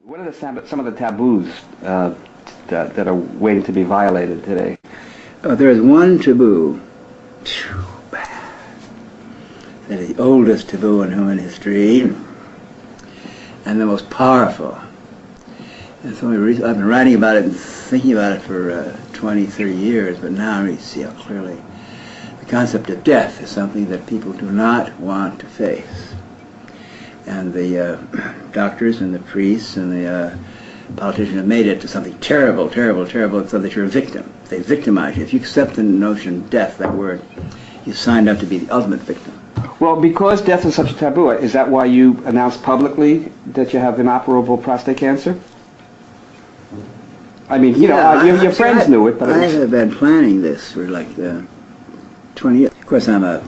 What are some of the taboos that are waiting to be violated today? There is one taboo, that is the oldest taboo in human history, and the most powerful. And so I've been writing about it and thinking about it for 20, 30 years, but now I really see how clearly the concept of death is something that people do not want to face. And the doctors and the priests and the politicians have made it to something terrible, terrible, terrible, so that you're a victim. They victimize you. If you accept the notion of death, that word, you signed up to be the ultimate victim. Well, because death is such a taboo, is that why you announced publicly that you have inoperable prostate cancer? I mean, your friends knew it, but I have been planning this for like 20 years. Of course, I'm a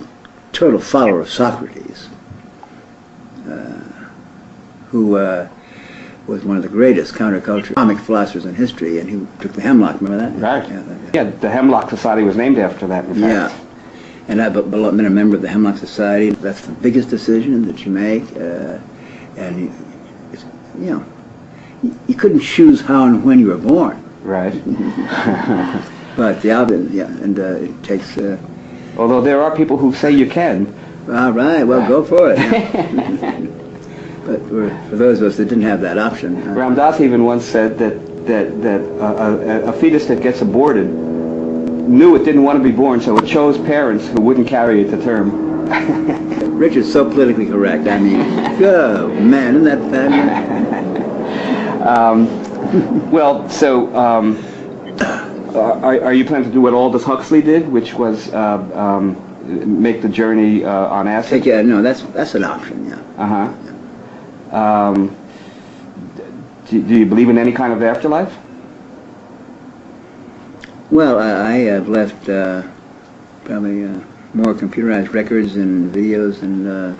total follower of Socrates, who was one of the greatest counterculture comic philosophers in history, and who took the hemlock. Remember that? Right. Yeah, the Hemlock Society was named after that, in fact. Yeah. And I've been a member of the Hemlock Society. That's the biggest decision that you make, and you couldn't choose how and when you were born. Right. But it takes. Although there are people who say you can. All right, well, go for it. Yeah. But for those of us that didn't have that option. Ram Dass even once said that a fetus that gets aborted knew it didn't want to be born, so it chose parents who wouldn't carry it to term. Richard's so politically correct. I mean, oh man, isn't that fabulous? Well, so are you planning to do what Aldous Huxley did, which was make the journey on acid? Yeah, no, that's an option. Yeah. Do you believe in any kind of afterlife? Well, I have left probably more computerized records and videos, and I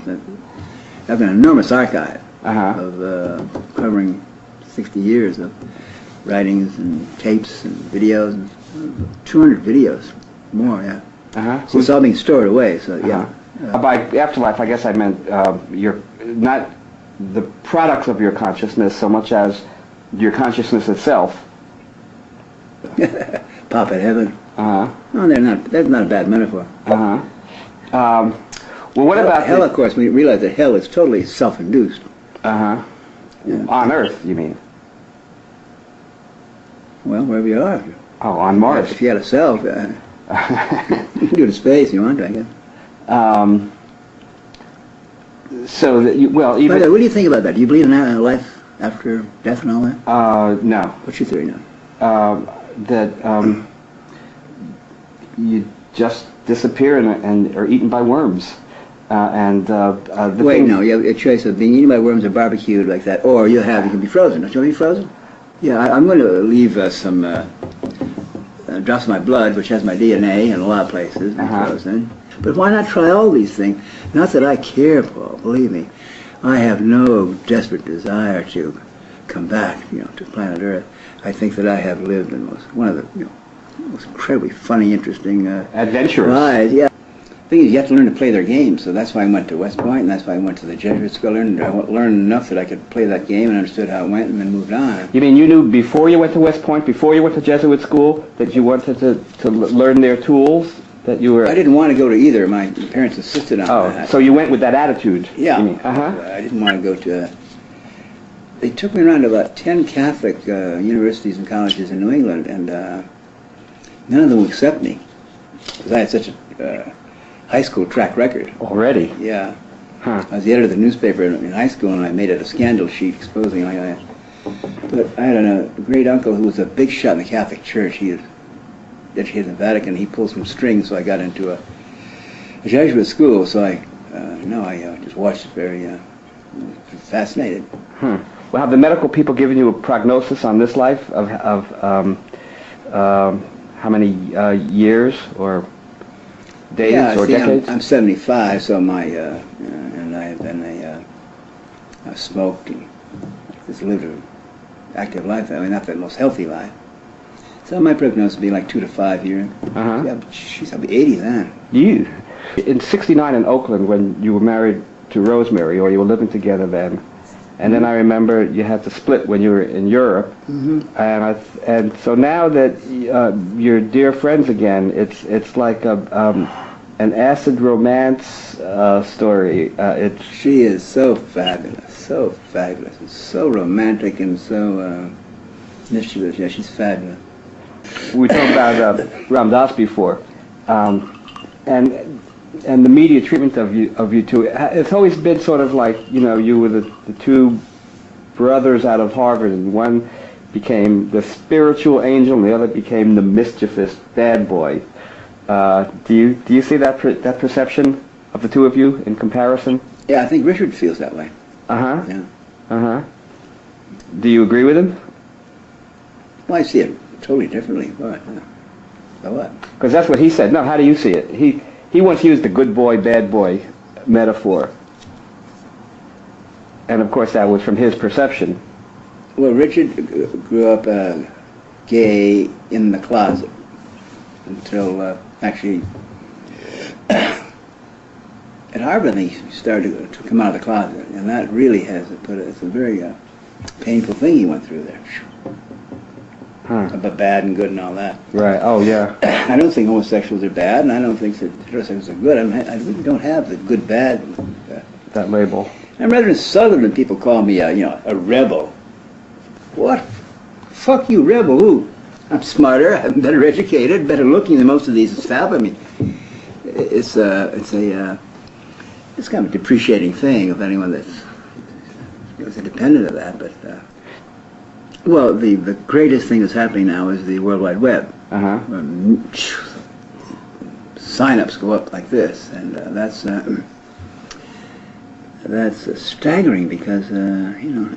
have an enormous archive of covering 60 years of writings and tapes and videos, and 200 videos, more, yeah. So it's all being stored away, so yeah. By afterlife, I guess I meant you're not the products of your consciousness so much as your consciousness itself. Pop at heaven. No, that's not a bad metaphor. Well, what about hell? Of course, we realize that hell is totally self-induced. Yeah. On Earth, you mean? Well, wherever you are. Oh, on Mars. If you had a self, you can do it in space if you want to, I guess. So that what do you think about that? Do you believe in a life after death and all that? No. What's your theory now? That you just disappear and are eaten by worms. Wait, no, you have a choice of being eaten by worms or barbecued like that, or you can be frozen. Don't you want to be frozen? Yeah, I'm going to leave some drops of my blood, which has my DNA in a lot of places, frozen. But why not try all these things? Not that I care, Paul, believe me. I have no desperate desire to come back, to planet Earth. I think that I have lived in one of the most incredibly funny, interesting adventurous lives. Yeah. The thing is, you have to learn to play their game, so that's why I went to West Point, and that's why I went to the Jesuit school. I learned enough that I could play that game and understood how it went, and then moved on. You mean you knew before you went to West Point, before you went to Jesuit school, that you wanted to learn their tools? That you were... I didn't want to go to either. My parents insisted on that. Oh, so you went with that attitude? Yeah. I didn't want to go to... They took me around to about 10 Catholic universities and colleges in New England, and none of them would accept me, because I had such a high school track record. Already? Yeah. I was the editor of the newspaper in high school, and I made it a scandal sheet exposing like that. But I had a great uncle who was a big shot in the Catholic Church. He had educated in the Vatican. He pulled some strings, so I got into a Jesuit school. So I just watched it very fascinated. Well, have the medical people given you a prognosis on this life of how many years or days or decades? I'm 75, so and I have been I've smoked and just lived an active life. I mean, not the most healthy life. So my prognosis would be like 2 to 5 years. Yeah, jeez, I'll be 80 then. You? In '69 in Oakland, when you were married to Rosemary, or you were living together then, and then I remember you had to split when you were in Europe, and so now that you're dear friends again, it's like an acid romance story. She is so fabulous, and so romantic, and so mischievous. Yeah, she's fabulous. We talked about Ram Dass before, and the media treatment of you two. It's always been sort of like, you know, you were the two brothers out of Harvard, and one became the spiritual angel, and the other became the mischievous bad boy. Do you see that perception of the two of you in comparison? Yeah, I think Richard feels that way. Yeah. Do you agree with him? Well, I see it totally differently. What? So what? Because that's what he said. No, how do you see it? He once used the good boy, bad boy metaphor. And of course that was from his perception. Well, Richard grew up gay in the closet until actually at Harvard he started to come out of the closet, and that really it's a very painful thing he went through there. About bad and good and all that. Right. Oh, yeah. I don't think homosexuals are bad, and I don't think that heterosexuals are good. I really don't have the good, bad. That label. I'm rather insulted when people call me a rebel. What? Fuck you, rebel. Who? I'm smarter, I'm better educated, better looking than most of these staff. I mean, it's kind of a depreciating thing of anyone that's independent of that. But well, the greatest thing that's happening now is the World Wide Web. Sign-ups go up like this, and that's staggering because you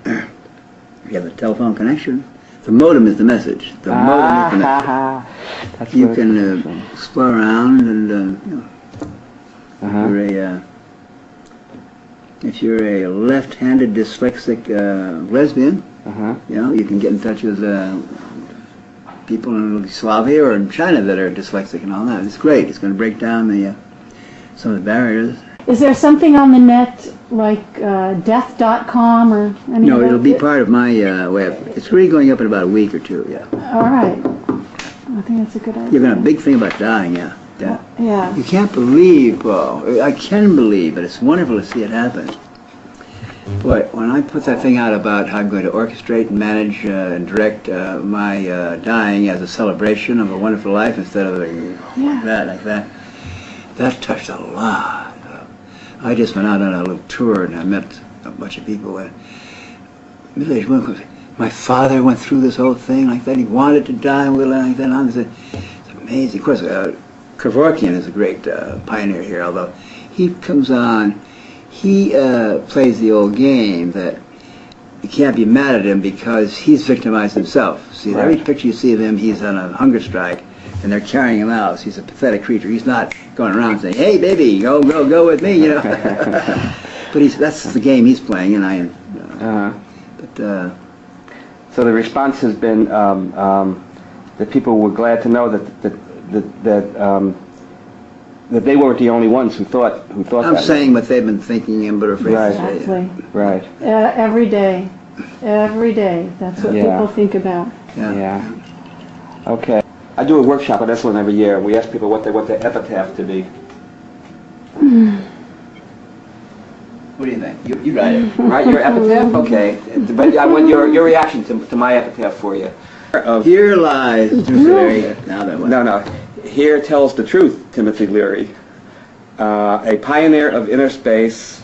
have a telephone connection. The modem is the message. The modem is the message. You can explore around, and if you're a left-handed dyslexic lesbian, you can get in touch with people in Yugoslavia or in China that are dyslexic and all that. It's great. It's going to break down some of the barriers. Is there something on the net like death.com or anything? No, it'll be part of my web. It's really going up in about a week or two, yeah. All right. I think that's a good idea. You've got a big thing about dying, yeah. Yeah. You can't believe, Paul. I can believe, but it's wonderful to see it happen. Boy, when I put that thing out about how I'm going to orchestrate and manage and direct my dying as a celebration of a wonderful life instead of like that, that touched a lot. I just went out on a little tour and I met a bunch of people. Middle-aged women goes, my father went through this whole thing like that. He wanted to die and like that. And it's amazing. Of course, Kevorkian is a great pioneer here, although he comes on, he plays the old game that you can't be mad at him because he's victimized himself. See, every picture you see of him, he's on a hunger strike, and they're carrying him out. So he's a pathetic creature. He's not going around saying, "Hey, baby, go with me," you know. But that's the game he's playing, and I. So the response has been that people were glad to know that they weren't the only ones who thought that. I'm saying what they've been thinking and but are afraid to say. Exactly. Right. Every day. That's what people think about. Yeah. Okay. I do a workshop at Esalen every year. We ask people what they want their epitaph to be. What do you think? You write it. Right, your epitaph? Okay. But I want your reaction to my epitaph for you. Here lies Leary. Now that one. No. Here tells the truth, Timothy Leary. A pioneer of inner space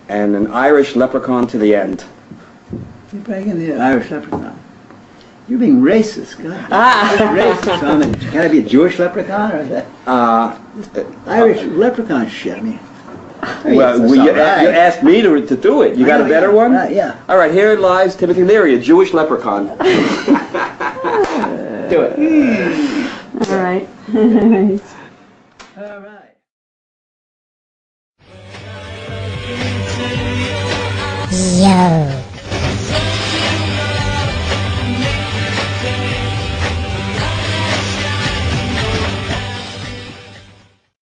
and an Irish leprechaun to the end. You're breaking the Irish leprechaun. You're being racist, God. Racist. So can I be a Jewish leprechaun or is that? Irish leprechaun shit. I mean. Well, you asked me to do it. You got a better one? Yeah. All right, here lies Timothy Leary, a Jewish leprechaun. Do it. All right. All right. Yo.